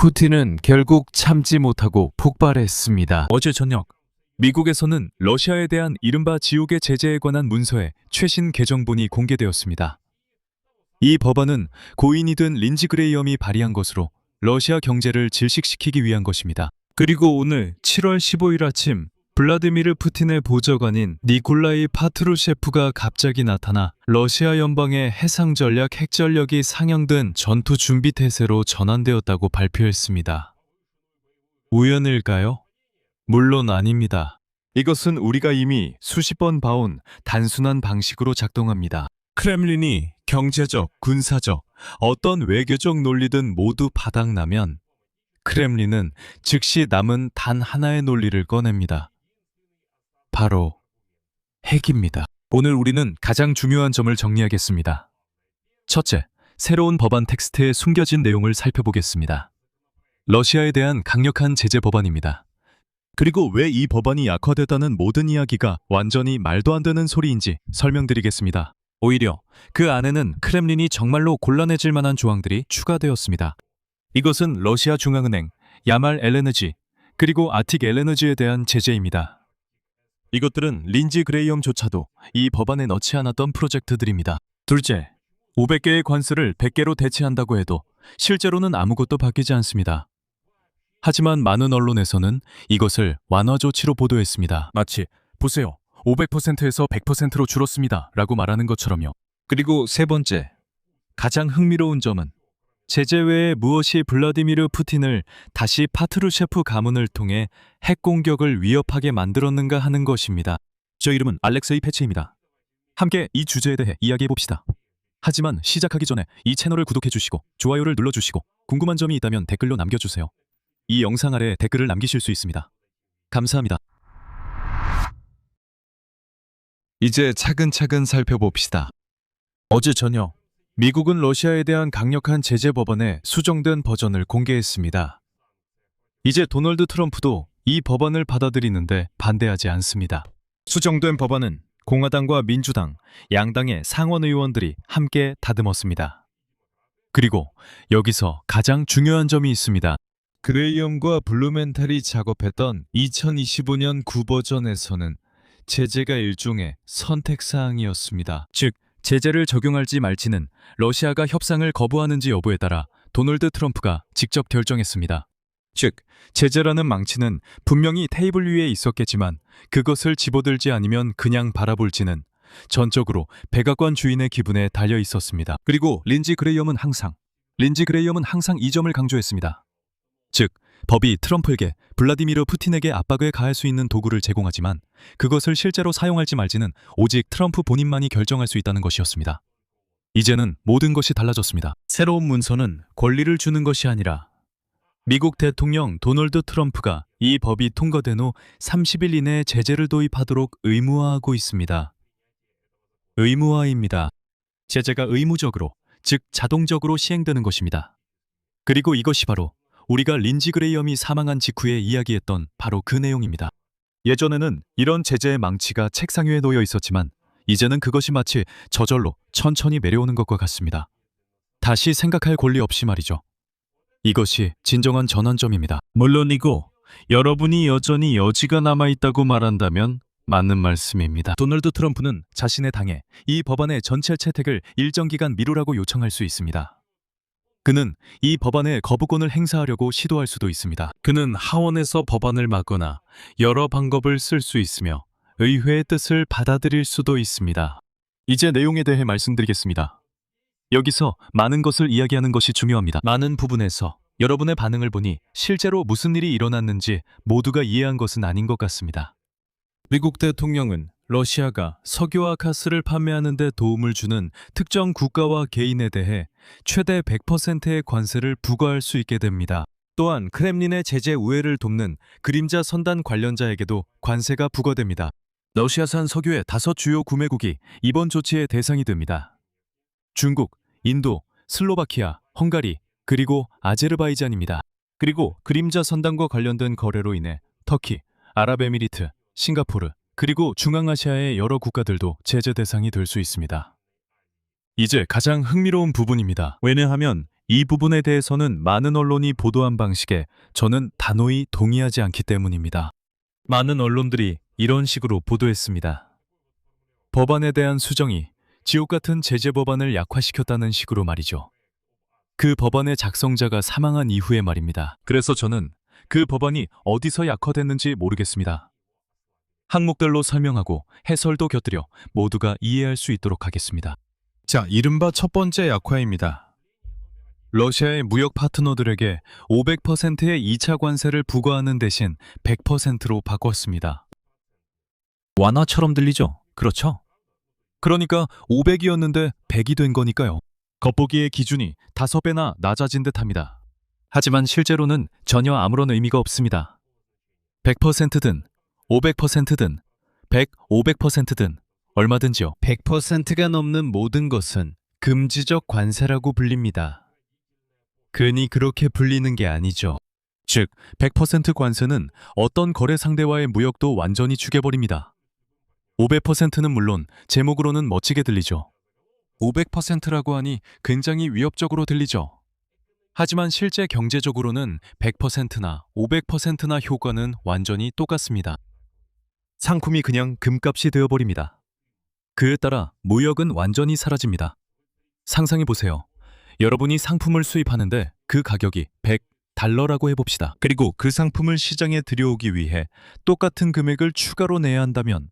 푸틴은 결국 참지 못하고 폭발했습니다. 어제 저녁 미국에서는 러시아에 대한 이른바 지옥의 제재에 관한 문서의 최신 개정본이 공개되었습니다. 이 법안은 고인이든 린지 그레이엄이 발의한 것으로 러시아 경제를 질식시키기 위한 것입니다. 그리고 오늘 7월 15일 아침 블라디미르 푸틴의 보좌관인 니콜라이 파트루셰프가 갑자기 나타나 러시아 연방의 해상 전략, 핵 전력이 상향된 전투 준비 태세로 전환되었다고 발표했습니다. 우연일까요? 물론 아닙니다. 이것은 우리가 이미 수십 번 봐온 단순한 방식으로 작동합니다. 크렘린이 경제적, 군사적, 어떤 외교적 논리든 모두 바닥나면 크렘린은 즉시 남은 단 하나의 논리를 꺼냅니다. 바로 핵입니다. 오늘 우리는 가장 중요한 점을 정리하겠습니다. 첫째, 새로운 법안 텍스트에 숨겨진 내용을 살펴보겠습니다. 러시아에 대한 강력한 제재 법안입니다. 그리고 왜 이 법안이 약화됐다는 모든 이야기가 완전히 말도 안 되는 소리인지 설명드리겠습니다. 오히려 그 안에는 크렘린이 정말로 곤란해질 만한 조항들이 추가되었습니다. 이것은 러시아 중앙은행, 야말 엘레너지, 그리고 아틱 엘레너지에 대한 제재입니다. 이것들은 린지 그레이엄조차도 이 법안에 넣지 않았던 프로젝트들입니다. 둘째, 500개의 관세를 100개로 대체한다고 해도 실제로는 아무것도 바뀌지 않습니다. 하지만 많은 언론에서는 이것을 완화 조치로 보도했습니다. 마치 보세요, 500%에서 100%로 줄었습니다 라고 말하는 것처럼요. 그리고 세 번째, 가장 흥미로운 점은 제재 외에 무엇이 블라디미르 푸틴을 다시 파트루셰프 가문을 통해 핵 공격을 위협하게 만들었는가 하는 것입니다. 저 이름은 알렉세이 페치입니다. 함께 이 주제에 대해 이야기해봅시다. 하지만 시작하기 전에 이 채널을 구독해주시고 좋아요를 눌러주시고 궁금한 점이 있다면 댓글로 남겨주세요. 이 영상 아래 댓글을 남기실 수 있습니다. 감사합니다. 이제 차근차근 살펴봅시다. 어제 저녁 미국은 러시아에 대한 강력한 제재 법안의 수정된 버전을 공개했습니다. 이제 도널드 트럼프도 이 법안을 받아들이는데 반대하지 않습니다. 수정된 법안은 공화당과 민주당, 양당의 상원 의원들이 함께 다듬었습니다. 그리고 여기서 가장 중요한 점이 있습니다. 그레이엄과 블루멘탈이 작업했던 2025년 9버전에서는 제재가 일종의 선택사항이었습니다. 즉, 제재를 적용할지 말지는 러시아가 협상을 거부하는지 여부에 따라 도널드 트럼프가 직접 결정했습니다. 즉, 제재라는 망치는 분명히 테이블 위에 있었겠지만 그것을 집어들지 않으면 그냥 바라볼지는 전적으로 백악관 주인의 기분에 달려 있었습니다. 그리고 린지 그레이엄은 항상 이 점을 강조했습니다. 즉, 법이 트럼프에게 블라디미르 푸틴에게 압박을 가할 수 있는 도구를 제공하지만 그것을 실제로 사용할지 말지는 오직 트럼프 본인만이 결정할 수 있다는 것이었습니다. 이제는 모든 것이 달라졌습니다. 새로운 문서는 권리를 주는 것이 아니라 미국 대통령 도널드 트럼프가 이 법이 통과된 후 30일 이내에 제재를 도입하도록 의무화하고 있습니다. 의무화입니다. 제재가 의무적으로, 즉 자동적으로 시행되는 것입니다. 그리고 이것이 바로 우리가 린지 그레이엄이 사망한 직후에 이야기했던 바로 그 내용입니다. 예전에는 이런 제재의 망치가 책상 위에 놓여 있었지만 이제는 그것이 마치 저절로 천천히 내려오는 것과 같습니다. 다시 생각할 권리 없이 말이죠. 이것이 진정한 전환점입니다. 물론이고 여러분이 여전히 여지가 남아있다고 말한다면 맞는 말씀입니다. 도널드 트럼프는 자신의 당에 이 법안의 전체 채택을 일정 기간 미루라고 요청할 수 있습니다. 그는 이 법안에 거부권을 행사하려고 시도할 수도 있습니다. 그는 하원에서 법안을 막거나 여러 방법을 쓸 수 있으며 의회의 뜻을 받아들일 수도 있습니다. 이제 내용에 대해 말씀드리겠습니다. 여기서 많은 것을 이야기하는 것이 중요합니다. 많은 부분에서 여러분의 반응을 보니 실제로 무슨 일이 일어났는지 모두가 이해한 것은 아닌 것 같습니다. 미국 대통령은 러시아가 석유와 가스를 판매하는 데 도움을 주는 특정 국가와 개인에 대해 최대 100%의 관세를 부과할 수 있게 됩니다. 또한 크렘린의 제재 우회를 돕는 그림자 선단 관련자에게도 관세가 부과됩니다. 러시아산 석유의 5 주요 구매국이 이번 조치의 대상이 됩니다. 중국, 인도, 슬로바키아, 헝가리, 그리고 아제르바이잔입니다. 그리고 그림자 선단과 관련된 거래로 인해 터키, 아랍에미리트, 싱가포르, 그리고 중앙아시아의 여러 국가들도 제재 대상이 될 수 있습니다. 이제 가장 흥미로운 부분입니다. 왜냐하면 이 부분에 대해서는 많은 언론이 보도한 방식에 저는 단호히 동의하지 않기 때문입니다. 많은 언론들이 이런 식으로 보도했습니다. 법안에 대한 수정이 지옥 같은 제재 법안을 약화시켰다는 식으로 말이죠. 그 법안의 작성자가 사망한 이후에 말입니다. 그래서 저는 그 법안이 어디서 약화됐는지 모르겠습니다. 항목별로 설명하고 해설도 곁들여 모두가 이해할 수 있도록 하겠습니다. 자, 이른바 첫 번째 약화입니다. 러시아의 무역 파트너들에게 500%의 2차 관세를 부과하는 대신 100%로 바꿨습니다. 완화처럼 들리죠? 그렇죠? 그러니까 500이었는데 100이 된 거니까요. 겉보기의 기준이 5배나 낮아진 듯합니다. 하지만 실제로는 전혀 아무런 의미가 없습니다. 100%든 500%든 500%든 얼마든지요. 100%가 넘는 모든 것은 금지적 관세라고 불립니다. 괜히 그렇게 불리는 게 아니죠. 즉, 100% 관세는 어떤 거래 상대와의 무역도 완전히 죽여버립니다. 500%는 물론 제목으로는 멋지게 들리죠. 500%라고 하니 굉장히 위협적으로 들리죠. 하지만 실제 경제적으로는 100%나 500%나 효과는 완전히 똑같습니다. 상품이 그냥 금값이 되어버립니다. 그에 따라 무역은 완전히 사라집니다. 상상해보세요. 여러분이 상품을 수입하는데 그 가격이 $100라고 해봅시다. 그리고 그 상품을 시장에 들여오기 위해 똑같은 금액을 추가로 내야 한다면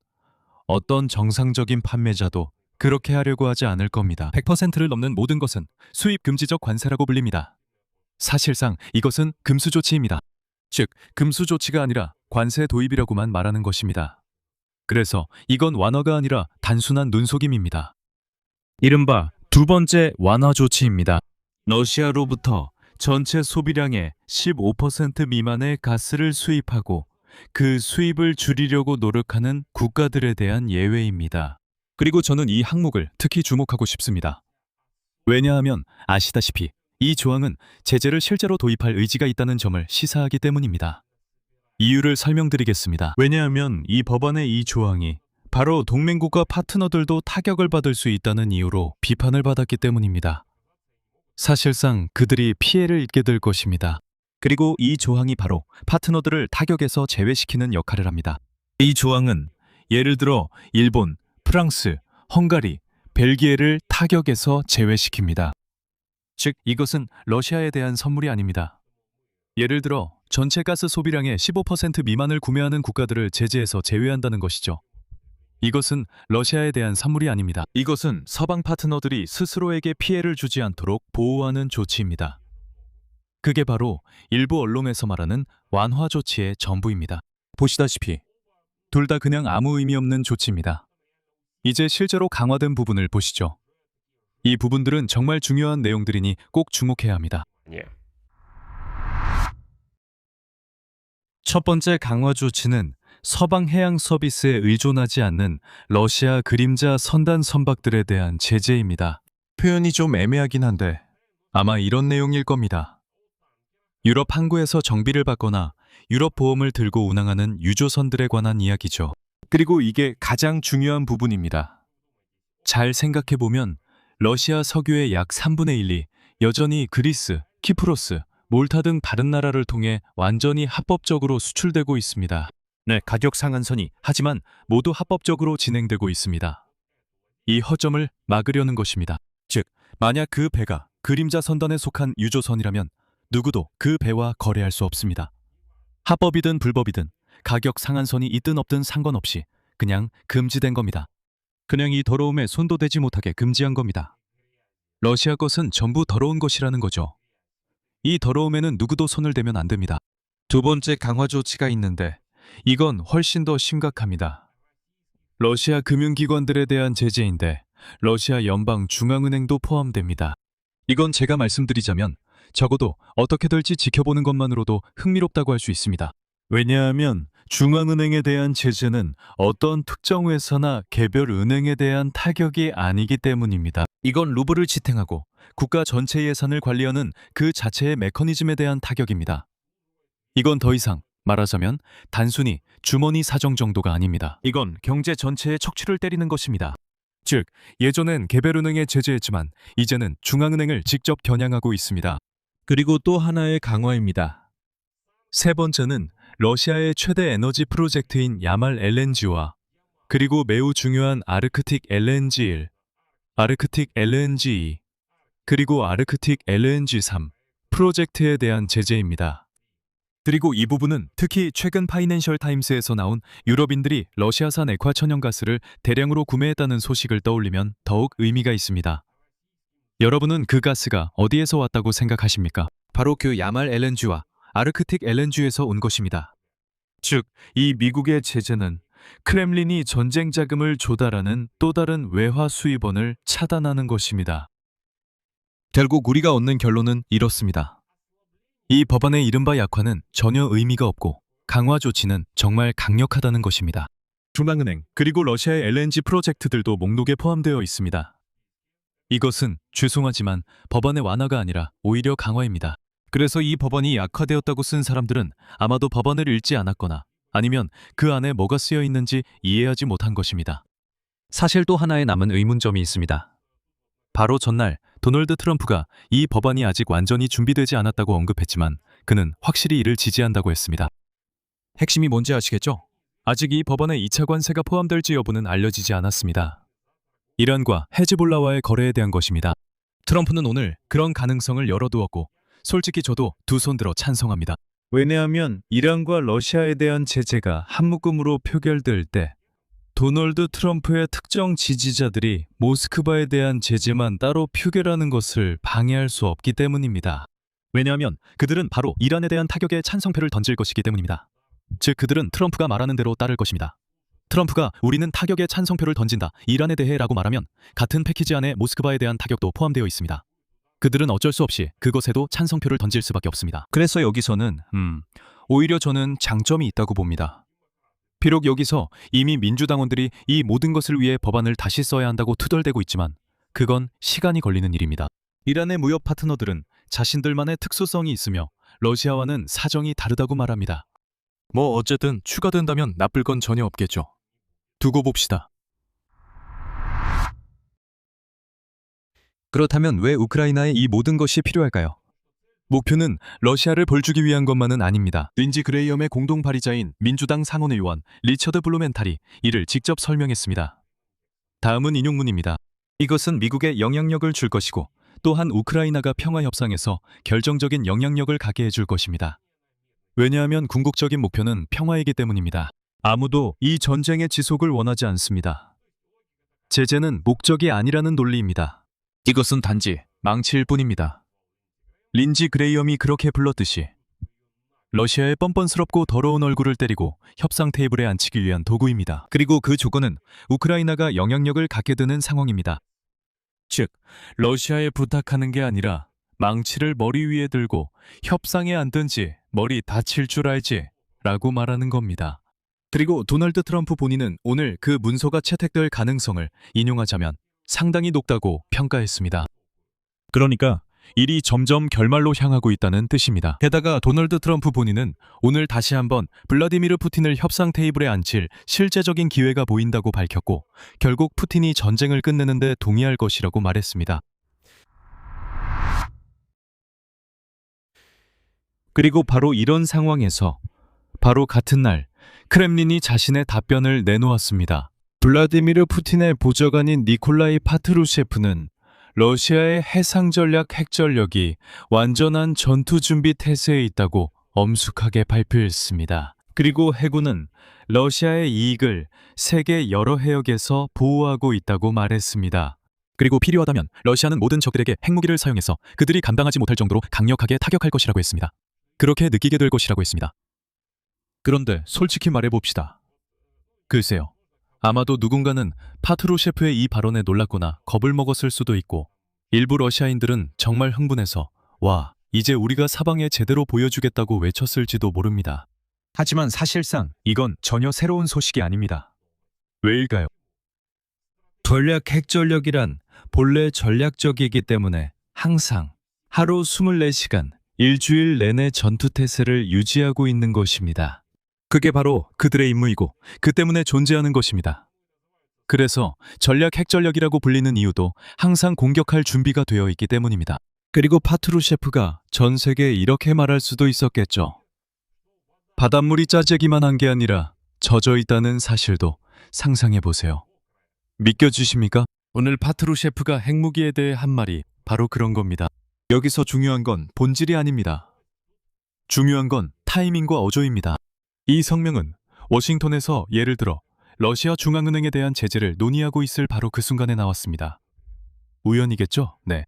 어떤 정상적인 판매자도 그렇게 하려고 하지 않을 겁니다. 100%를 넘는 모든 것은 수입 금지적 관세라고 불립니다. 사실상 이것은 금수 조치입니다. 즉, 금수 조치가 아니라 관세 도입이라고만 말하는 것입니다. 그래서 이건 완화가 아니라 단순한 눈속임입니다. 이른바 두 번째 완화 조치입니다. 러시아로부터 전체 소비량의 15% 미만의 가스를 수입하고 그 수입을 줄이려고 노력하는 국가들에 대한 예외입니다. 그리고 저는 이 항목을 특히 주목하고 싶습니다. 왜냐하면 아시다시피 이 조항은 제재를 실제로 도입할 의지가 있다는 점을 시사하기 때문입니다. 이유를 설명드리겠습니다. 왜냐하면 이 법안의 이 조항이 바로 동맹국가 파트너들도 타격을 받을 수 있다는 이유로 비판을 받았기 때문입니다. 사실상 그들이 피해를 입게 될 것입니다. 그리고 이 조항이 바로 파트너들을 타격에서 제외시키는 역할을 합니다. 이 조항은 예를 들어 일본, 프랑스, 헝가리, 벨기에를 타격에서 제외시킵니다. 즉, 이것은 러시아에 대한 선물이 아닙니다. 예를 들어 전체 가스 소비량의 15% 미만을 구매하는 국가들을 제재에서 제외한다는 것이죠. 이것은 러시아에 대한 선물이 아닙니다. 이것은 서방 파트너들이 스스로에게 피해를 주지 않도록 보호하는 조치입니다. 그게 바로 일부 언론에서 말하는 완화 조치의 전부입니다. 보시다시피 둘 다 그냥 아무 의미 없는 조치입니다. 이제 실제로 강화된 부분을 보시죠. 이 부분들은 정말 중요한 내용들이니 꼭 주목해야 합니다. 첫 번째 강화 조치는 서방 해양 서비스에 의존하지 않는 러시아 그림자 선단 선박들에 대한 제재입니다. 표현이 좀 애매하긴 한데 아마 이런 내용일 겁니다. 유럽 항구에서 정비를 받거나 유럽 보험을 들고 운항하는 유조선들에 관한 이야기죠. 그리고 이게 가장 중요한 부분입니다. 잘 생각해보면 러시아 석유의 약 3분의 1이 여전히 그리스, 키프로스, 몰타 등 다른 나라를 통해 완전히 합법적으로 수출되고 있습니다. 네, 가격 상한선이 하지만 모두 합법적으로 진행되고 있습니다. 이 허점을 막으려는 것입니다. 즉, 만약 그 배가 그림자 선단에 속한 유조선이라면 누구도 그 배와 거래할 수 없습니다. 합법이든 불법이든 가격 상한선이 있든 없든 상관없이 그냥 금지된 겁니다. 그냥 이 더러움에 손도 대지 못하게 금지한 겁니다. 러시아 것은 전부 더러운 것이라는 거죠. 이 더러움에는 누구도 손을 대면 안 됩니다. 두 번째 강화 조치가 있는데 이건 훨씬 더 심각합니다. 러시아 금융기관들에 대한 제재인데 러시아 연방중앙은행도 포함됩니다. 이건 제가 말씀드리자면 적어도 어떻게 될지 지켜보는 것만으로도 흥미롭다고 할 수 있습니다. 왜냐하면 중앙은행에 대한 제재는 어떤 특정 회사나 개별 은행에 대한 타격이 아니기 때문입니다. 이건 루블을 지탱하고 국가 전체 예산을 관리하는 그 자체의 메커니즘에 대한 타격입니다. 이건 더 이상 말하자면 단순히 주머니 사정 정도가 아닙니다. 이건 경제 전체에 척추를 때리는 것입니다. 즉, 예전엔 개별은행에 제재했지만 이제는 중앙은행을 직접 겨냥하고 있습니다. 그리고 또 하나의 강화입니다. 세 번째는 러시아의 최대 에너지 프로젝트인 야말 LNG와 그리고 매우 중요한 아르크틱 LNG1, 아르크틱 LNG2, 그리고 아르크틱 LNG3 프로젝트에 대한 제재입니다. 그리고 이 부분은 특히 최근 파이낸셜 타임스에서 나온 유럽인들이 러시아산 액화천연가스를 대량으로 구매했다는 소식을 떠올리면 더욱 의미가 있습니다. 여러분은 그 가스가 어디에서 왔다고 생각하십니까? 바로 그 야말 LNG와 아르크틱 LNG에서 온 것입니다. 즉, 이 미국의 제재는 크렘린이 전쟁 자금을 조달하는 또 다른 외화 수입원을 차단하는 것입니다. 결국 우리가 얻는 결론은 이렇습니다. 이 법안의 이른바 약화는 전혀 의미가 없고 강화 조치는 정말 강력하다는 것입니다. 중앙은행 그리고 러시아의 LNG 프로젝트들도 목록에 포함되어 있습니다. 이것은 죄송하지만 법안의 완화가 아니라 오히려 강화입니다. 그래서 이 법안이 약화되었다고 쓴 사람들은 아마도 법안을 읽지 않았거나 아니면 그 안에 뭐가 쓰여 있는지 이해하지 못한 것입니다. 사실 또 하나의 남은 의문점이 있습니다. 바로 전날 도널드 트럼프가 이 법안이 아직 완전히 준비되지 않았다고 언급했지만 그는 확실히 이를 지지한다고 했습니다. 핵심이 뭔지 아시겠죠? 아직 이 법안에 2차 관세가 포함될지 여부는 알려지지 않았습니다. 이란과 헤즈볼라와의 거래에 대한 것입니다. 트럼프는 오늘 그런 가능성을 열어두었고 솔직히 저도 두 손 들어 찬성합니다. 왜냐하면 이란과 러시아에 대한 제재가 한 묶음으로 표결될 때 도널드 트럼프의 특정 지지자들이 모스크바에 대한 제재만 따로 표결하는 것을 방해할 수 없기 때문입니다. 왜냐하면 그들은 바로 이란에 대한 타격에 찬성표를 던질 것이기 때문입니다. 즉 그들은 트럼프가 말하는 대로 따를 것입니다. 트럼프가 우리는 타격에 찬성표를 던진다, 이란에 대해 라고 말하면 같은 패키지 안에 모스크바에 대한 타격도 포함되어 있습니다. 그들은 어쩔 수 없이 그것에도 찬성표를 던질 수밖에 없습니다. 그래서 여기서는 오히려 저는 장점이 있다고 봅니다. 비록 여기서 이미 민주당원들이 이 모든 것을 위해 법안을 다시 써야 한다고 투덜대고 있지만 그건 시간이 걸리는 일입니다. 이란의 무역 파트너들은 자신들만의 특수성이 있으며 러시아와는 사정이 다르다고 말합니다. 뭐 어쨌든 추가된다면 나쁠 건 전혀 없겠죠. 두고 봅시다. 그렇다면 왜 우크라이나에 이 모든 것이 필요할까요? 목표는 러시아를 벌주기 위한 것만은 아닙니다. 린지 그레이엄의 공동 발의자인 민주당 상원의원 리처드 블루멘탈이 이를 직접 설명했습니다. 다음은 인용문입니다. 이것은 미국에 영향력을 줄 것이고 또한 우크라이나가 평화협상에서 결정적인 영향력을 갖게 해줄 것입니다. 왜냐하면 궁극적인 목표는 평화이기 때문입니다. 아무도 이 전쟁의 지속을 원하지 않습니다. 제재는 목적이 아니라는 논리입니다. 이것은 단지 망치일 뿐입니다. 린지 그레이엄이 그렇게 불렀듯이 러시아의 뻔뻔스럽고 더러운 얼굴을 때리고 협상 테이블에 앉히기 위한 도구입니다. 그리고 그 조건은 우크라이나가 영향력을 갖게 되는 상황입니다. 즉, 러시아에 부탁하는 게 아니라 망치를 머리 위에 들고 협상에 앉든지 머리 다칠 줄 알지 라고 말하는 겁니다. 그리고 도널드 트럼프 본인은 오늘 그 문서가 채택될 가능성을 인용하자면 상당히 높다고 평가했습니다. 그러니까 일이 점점 결말로 향하고 있다는 뜻입니다. 게다가 도널드 트럼프 본인은 오늘 다시 한번 블라디미르 푸틴을 협상 테이블에 앉힐 실제적인 기회가 보인다고 밝혔고 결국 푸틴이 전쟁을 끝내는 데 동의할 것이라고 말했습니다. 그리고 바로 이런 상황에서 바로 같은 날 크렘린이 자신의 답변을 내놓았습니다. 블라디미르 푸틴의 보좌관인 니콜라이 파트루셰프는 러시아의 해상 전략 핵 전력이 완전한 전투 준비 태세에 있다고 엄숙하게 발표했습니다. 그리고 해군은 러시아의 이익을 세계 여러 해역에서 보호하고 있다고 말했습니다. 그리고 필요하다면 러시아는 모든 적들에게 핵무기를 사용해서 그들이 감당하지 못할 정도로 강력하게 타격할 것이라고 했습니다. 그렇게 느끼게 될 것이라고 했습니다. 그런데 솔직히 말해봅시다. 글쎄요. 아마도 누군가는 파트루셰프의 이 발언에 놀랐거나 겁을 먹었을 수도 있고 일부 러시아인들은 정말 흥분해서 와, 이제 우리가 사방에 제대로 보여주겠다고 외쳤을지도 모릅니다. 하지만 사실상 이건 전혀 새로운 소식이 아닙니다. 왜일까요? 전략 핵전력이란 본래 전략적이기 때문에 항상 하루 24시간, 일주일 내내 전투태세를 유지하고 있는 것입니다. 그게 바로 그들의 임무이고 그 때문에 존재하는 것입니다. 그래서 전략 핵전력이라고 불리는 이유도 항상 공격할 준비가 되어 있기 때문입니다. 그리고 파트루셰프가 전 세계에 이렇게 말할 수도 있었겠죠. 바닷물이 짜재기만 한 게 아니라 젖어 있다는 사실도 상상해 보세요. 믿겨주십니까? 오늘 파트루셰프가 핵무기에 대해 한 말이 바로 그런 겁니다. 여기서 중요한 건 본질이 아닙니다. 중요한 건 타이밍과 어조입니다. 이 성명은 워싱턴에서 예를 들어 러시아 중앙은행에 대한 제재를 논의하고 있을 바로 그 순간에 나왔습니다. 우연이겠죠? 네.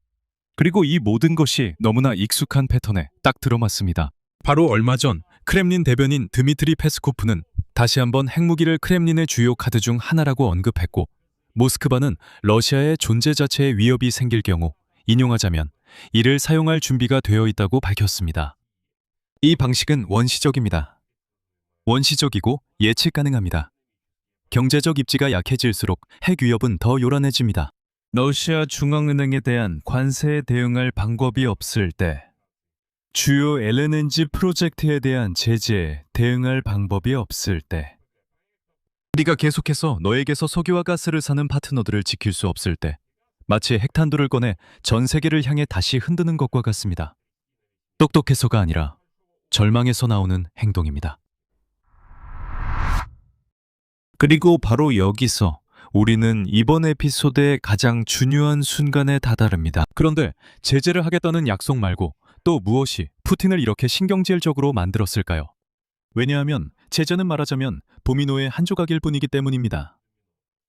그리고 이 모든 것이 너무나 익숙한 패턴에 딱 들어맞습니다. 바로 얼마 전 크렘린 대변인 드미트리 페스코프는 다시 한번 핵무기를 크렘린의 주요 카드 중 하나라고 언급했고, 모스크바는 러시아의 존재 자체에 위협이 생길 경우 인용하자면 이를 사용할 준비가 되어 있다고 밝혔습니다. 이 방식은 원시적입니다. 원시적이고 예측 가능합니다. 경제적 입지가 약해질수록 핵 위협은 더 요란해집니다. 러시아 중앙은행에 대한 관세에 대응할 방법이 없을 때, 주요 LNG 프로젝트에 대한 제재에 대응할 방법이 없을 때, 우리가 계속해서 너에게서 석유와 가스를 사는 파트너들을 지킬 수 없을 때, 마치 핵탄두를 꺼내 전 세계를 향해 다시 흔드는 것과 같습니다. 똑똑해서가 아니라 절망에서 나오는 행동입니다. 그리고 바로 여기서 우리는 이번 에피소드의 가장 중요한 순간에 다다릅니다. 그런데 제재를 하겠다는 약속 말고 또 무엇이 푸틴을 이렇게 신경질적으로 만들었을까요? 왜냐하면 제재는 말하자면 도미노의 한 조각일 뿐이기 때문입니다.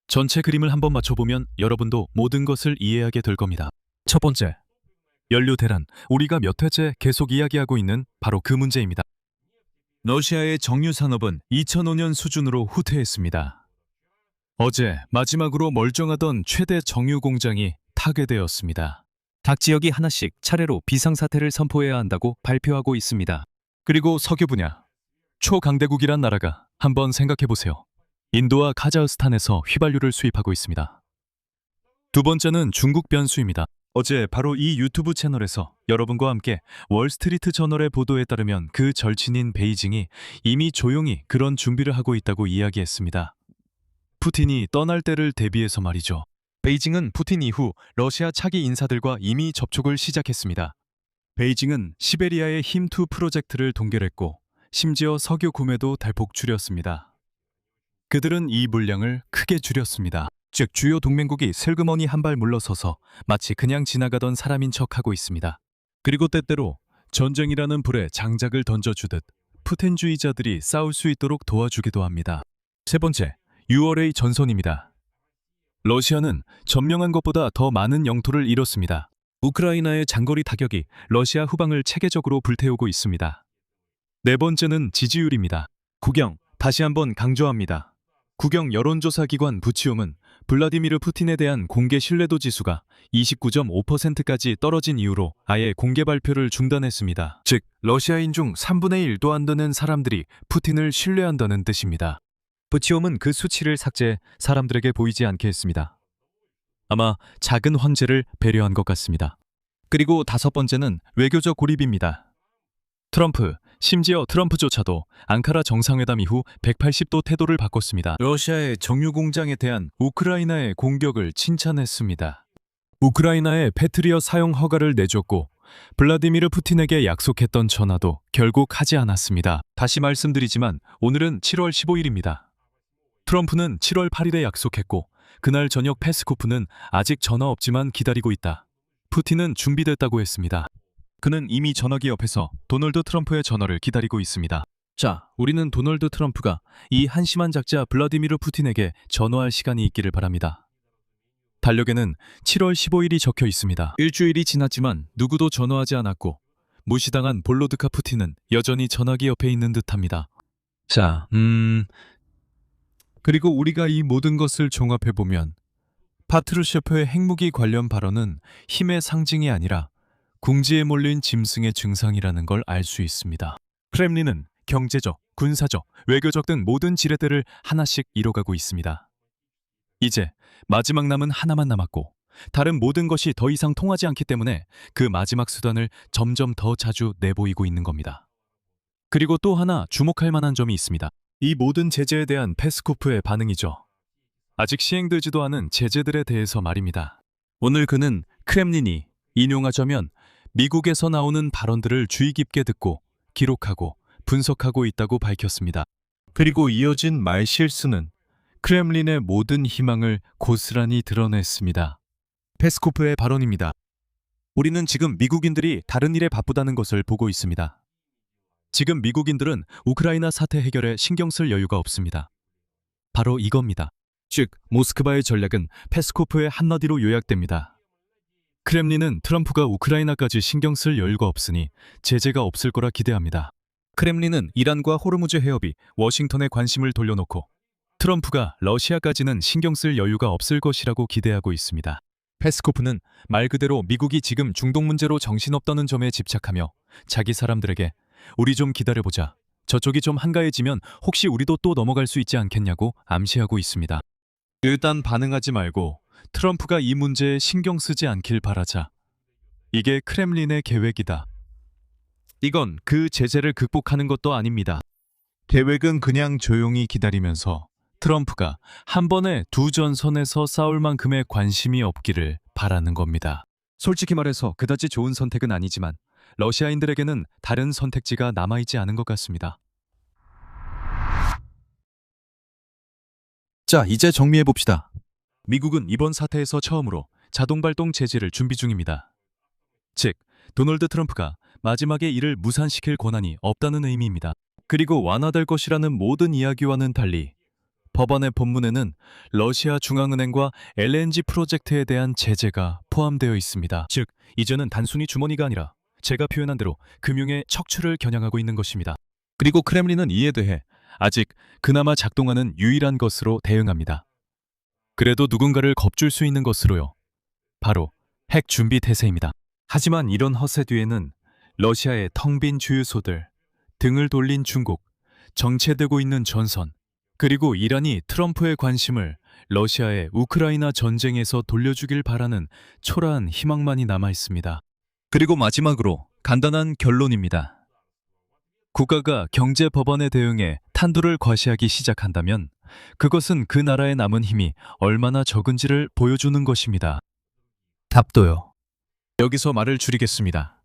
전체 그림을 한번 맞춰보면 여러분도 모든 것을 이해하게 될 겁니다. 첫 번째, 연료 대란. 우리가 몇 회째 계속 이야기하고 있는 바로 그 문제입니다. 러시아의 정유 산업은 2005년 수준으로 후퇴했습니다. 어제 마지막으로 멀쩡하던 최대 정유 공장이 타괴되었습니다. 각 지역이 하나씩 차례로 비상사태를 선포해야 한다고 발표하고 있습니다. 그리고 석유 분야. 초강대국이란 나라가 한번 생각해보세요. 인도와 카자흐스탄에서 휘발유를 수입하고 있습니다. 두 번째는 중국 변수입니다. 어제 바로 이 유튜브 채널에서 여러분과 함께 월스트리트 저널의 보도에 따르면 그 절친인 베이징이 이미 조용히 그런 준비를 하고 있다고 이야기했습니다. 푸틴이 떠날 때를 대비해서 말이죠. 베이징은 푸틴 이후 러시아 차기 인사들과 이미 접촉을 시작했습니다. 베이징은 시베리아의 힘2 프로젝트를 동결했고 심지어 석유 구매도 대폭 줄였습니다. 그들은 이 물량을 크게 줄였습니다. 즉 주요 동맹국이 슬그머니 한 발 물러서서 마치 그냥 지나가던 사람인 척하고 있습니다. 그리고 때때로 전쟁이라는 불에 장작을 던져주듯 푸틴주의자들이 싸울 수 있도록 도와주기도 합니다. 세 번째, 6월의 전선입니다. 러시아는 점령한 것보다 더 많은 영토를 잃었습니다. 우크라이나의 장거리 타격이 러시아 후방을 체계적으로 불태우고 있습니다. 네 번째는 지지율입니다. 국영, 다시 한번 강조합니다. 국영 여론조사 기관 부치움은 블라디미르 푸틴에 대한 공개 신뢰도 지수가 29.5%까지 떨어진 이후로 아예 공개 발표를 중단했습니다. 즉, 러시아인 중 3분의 1도 안 되는 사람들이 푸틴을 신뢰한다는 뜻입니다. 부치움은 그 수치를 삭제해 사람들에게 보이지 않게 했습니다. 아마 작은 황제를 배려한 것 같습니다. 그리고 다섯 번째는 외교적 고립입니다. 트럼프, 심지어 트럼프조차도 앙카라 정상회담 이후 180도 태도를 바꿨습니다. 러시아의 정유 공장에 대한 우크라이나의 공격을 칭찬했습니다. 우크라이나에 패트리어 사용 허가를 내줬고 블라디미르 푸틴에게 약속했던 전화도 결국 하지 않았습니다. 다시 말씀드리지만 오늘은 7월 15일입니다. 트럼프는 7월 8일에 약속했고 그날 저녁 페스코프는 아직 전화 없지만 기다리고 있다. 푸틴은 준비됐다고 했습니다. 그는 이미 전화기 옆에서 도널드 트럼프의 전화를 기다리고 있습니다. 자, 우리는 도널드 트럼프가 이 한심한 작자 블라디미르 푸틴에게 전화할 시간이 있기를 바랍니다. 달력에는 7월 15일이 적혀 있습니다. 일주일이 지났지만 누구도 전화하지 않았고 무시당한 볼로드카 푸틴은 여전히 전화기 옆에 있는 듯합니다. 자, 그리고 우리가 이 모든 것을 종합해보면 파트루셰프의 핵무기 관련 발언은 힘의 상징이 아니라 궁지에 몰린 짐승의 증상이라는 걸 알 수 있습니다. 크렘린은 경제적, 군사적, 외교적 등 모든 지렛대를 하나씩 이뤄가고 있습니다. 이제 마지막 남은 하나만 남았고 다른 모든 것이 더 이상 통하지 않기 때문에 그 마지막 수단을 점점 더 자주 내보이고 있는 겁니다. 그리고 또 하나 주목할 만한 점이 있습니다. 이 모든 제재에 대한 페스코프의 반응이죠. 아직 시행되지도 않은 제재들에 대해서 말입니다. 오늘 그는 크렘린이 인용하자면 미국에서 나오는 발언들을 주의 깊게 듣고 기록하고 분석하고 있다고 밝혔습니다. 그리고 이어진 말 실수는 크렘린의 모든 희망을 고스란히 드러냈습니다. 페스코프의 발언입니다. 우리는 지금 미국인들이 다른 일에 바쁘다는 것을 보고 있습니다. 지금 미국인들은 우크라이나 사태 해결에 신경 쓸 여유가 없습니다. 바로 이겁니다. 즉, 모스크바의 전략은 페스코프의 한마디로 요약됩니다. 크렘린은 트럼프가 우크라이나까지 신경 쓸 여유가 없으니 제재가 없을 거라 기대합니다. 크렘린은 이란과 호르무즈 해협이 워싱턴에 관심을 돌려놓고 트럼프가 러시아까지는 신경 쓸 여유가 없을 것이라고 기대하고 있습니다. 페스코프는 말 그대로 미국이 지금 중동 문제로 정신없다는 점에 집착하며 자기 사람들에게 우리 좀 기다려보자. 저쪽이 좀 한가해지면 혹시 우리도 또 넘어갈 수 있지 않겠냐고 암시하고 있습니다. 일단 반응하지 말고 트럼프가 이 문제에 신경 쓰지 않길 바라자. 이게 크렘린의 계획이다. 이건 그 제재를 극복하는 것도 아닙니다. 계획은 그냥 조용히 기다리면서 트럼프가 한 번에 두 전선에서 싸울 만큼의 관심이 없기를 바라는 겁니다. 솔직히 말해서 그다지 좋은 선택은 아니지만 러시아인들에게는 다른 선택지가 남아있지 않은 것 같습니다. 자, 이제 정리해봅시다. 미국은 이번 사태에서 처음으로 자동발동 제재를 준비 중입니다. 즉, 도널드 트럼프가 마지막에 이를 무산시킬 권한이 없다는 의미입니다. 그리고 완화될 것이라는 모든 이야기와는 달리 법안의 본문에는 러시아 중앙은행과 LNG 프로젝트에 대한 제재가 포함되어 있습니다. 즉, 이제는 단순히 주머니가 아니라 제가 표현한 대로 금융의 척추를 겨냥하고 있는 것입니다. 그리고 크렘린은 이에 대해 아직 그나마 작동하는 유일한 것으로 대응합니다. 그래도 누군가를 겁줄 수 있는 것으로요. 바로 핵 준비 태세입니다. 하지만 이런 허세 뒤에는 러시아의 텅 빈 주유소들, 등을 돌린 중국, 정체되고 있는 전선, 그리고 이란이 트럼프의 관심을 러시아의 우크라이나 전쟁에서 돌려주길 바라는 초라한 희망만이 남아 있습니다. 그리고 마지막으로 간단한 결론입니다. 국가가 경제 법안에 대응해 탄두를 과시하기 시작한다면 그것은 그 나라에 남은 힘이 얼마나 적은지를 보여주는 것입니다. 답도요. 여기서 말을 줄이겠습니다.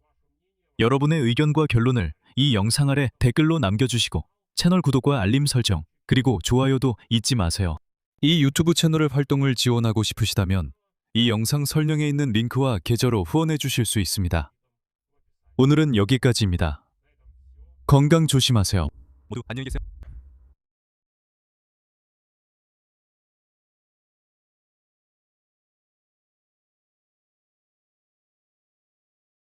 여러분의 의견과 결론을 이 영상 아래 댓글로 남겨주시고 채널 구독과 알림 설정 그리고 좋아요도 잊지 마세요. 이 유튜브 채널의 활동을 지원하고 싶으시다면 이 영상 설명에 있는 링크와 계좌로 후원해 주실 수 있습니다. 오늘은 여기까지입니다. 건강 조심하세요. 모두 안녕히 계세요.